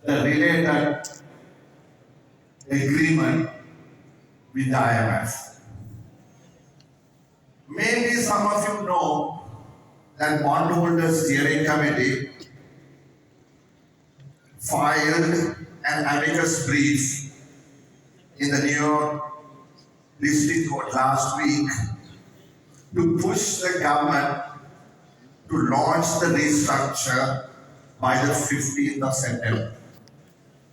the related agreement with the IMF. Maybe some of you know that bondholders steering committee filed an amicus brief in the New York District Court last week to push the government to launch the restructure by the 15th of September.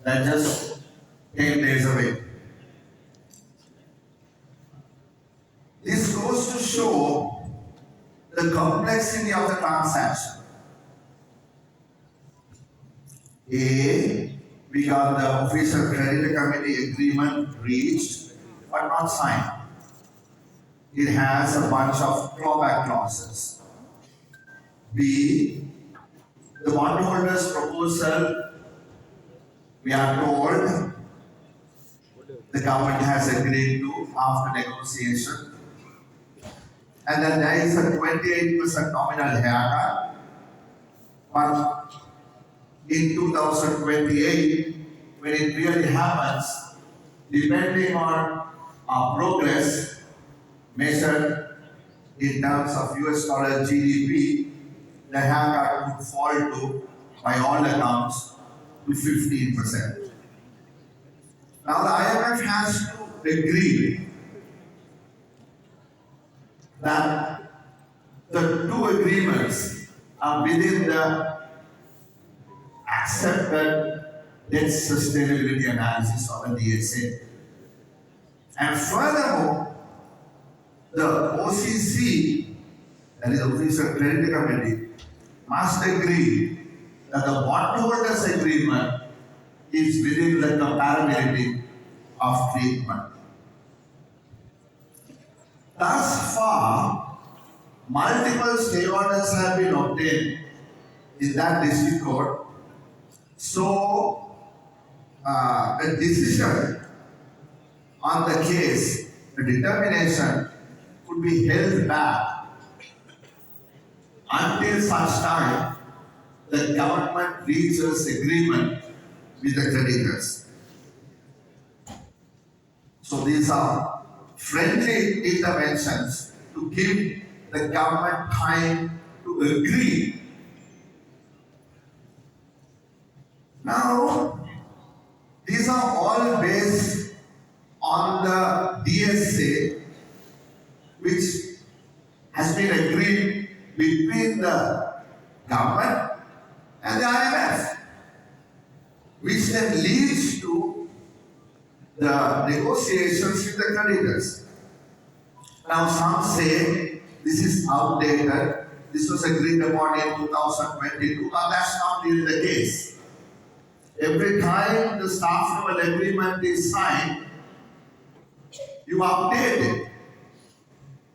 That's just 10 days away. This goes to show the complexity of the transaction. We got the official credit committee agreement reached but not signed. It has a bunch of clawback clauses. B, the bondholders' proposal, we are told the government has agreed to after negotiation. And then there is a 28% nominal haircut. But in 2028, when it really happens, depending on our progress measured in terms of US dollar GDP, the haircut would fall to, by all accounts, to 15%. Now the IMF has to agree that the two agreements are within the accepted debt sustainability analysis of the DSA. And furthermore, the OCC, that is the Official Credit Committee, must agree that the bondholders' agreement is within the comparability of treatment. Thus far, multiple stakeholders have been obtained in that district court. So, a decision on the case, a determination could be held back until such time the government reaches agreement with the creditors. So these are friendly interventions to give the government time to agree. Now, these are all based on the DSA, which has been agreed between the government and the IMF, which then leads to the negotiations with the creditors. Now, some say this is outdated. This was agreed upon in 2022, but that's not really the case. Every time the staff level agreement is signed, you update it.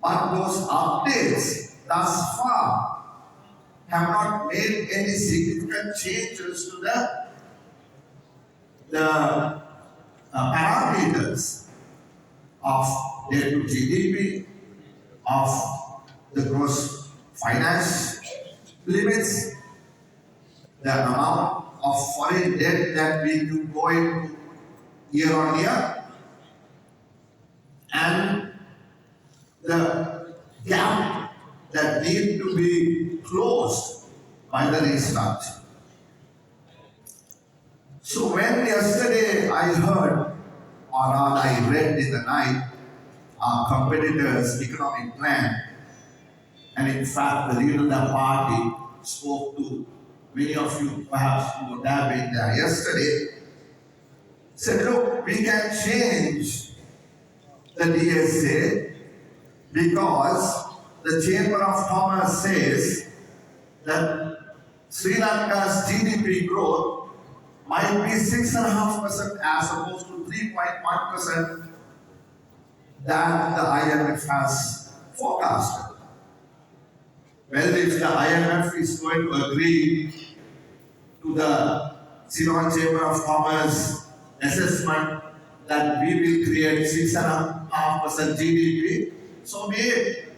But those updates thus far have not made any significant changes to the parameters of debt to GDP, of the gross finance limits, the amount of foreign debt that we do go into year on year, and the gap that need to be closed by the restructure. So when yesterday I heard, or I read in the night, our competitors' economic plan, and in fact the leader of the party spoke to many of you perhaps who would have been there yesterday, said, look, we can change the DSA because the Chamber of Commerce says that Sri Lanka's GDP growth might be 6.5% as opposed to 3.1% that the IMF has forecasted. Well, if the IMF is going to agree to the Ceylon Chamber of Commerce assessment that we will create 6.5% GDP, so be it.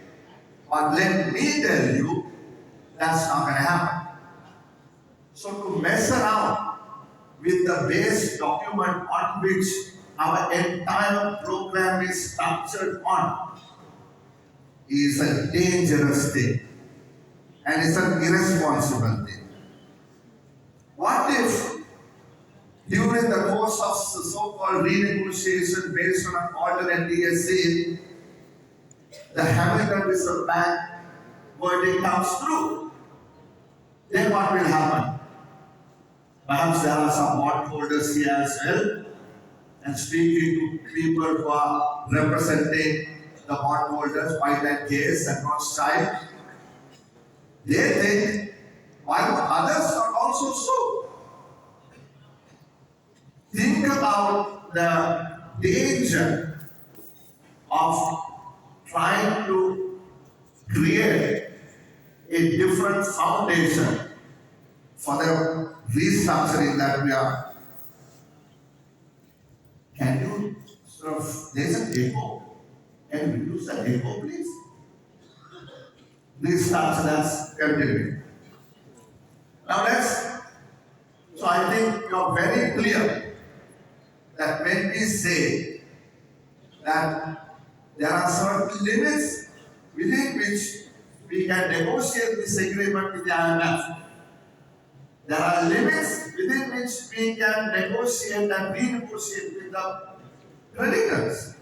But let me tell you, that's not going to happen. So to mess around with the base document on which our entire program is structured on is a dangerous thing and it's an irresponsible thing. What if during the course of the so-called renegotiation based on an alternate DSA, the Hamilton Reserve Bank verdict comes through? Then what will happen? Perhaps there are some bondholders here as well, and speaking to people who are representing the bondholders by that case and Rothschild, they think, why would others not also sue? Think about the danger of trying to create a different foundation for the restructuring that we are. Can you sort of, there's an echo. Can you reduce the echo, please? Restructure that's continuing. Now so I think you're very clear that when we say that there are certain limits within which we can negotiate this agreement with the IMF. There are limits within which we can negotiate and renegotiate with the creditors.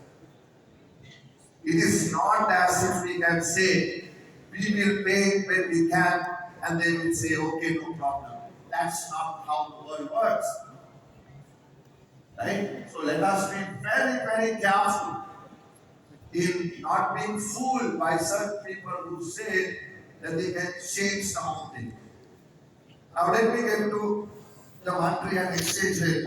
It is not as if we can say, we will pay when we can, and they will say, okay, no problem. That's not how the world works. Right? So let us be very, very careful in not being fooled by certain people who say that they can change the whole thing. Now let me get to the monetary and exchange rate.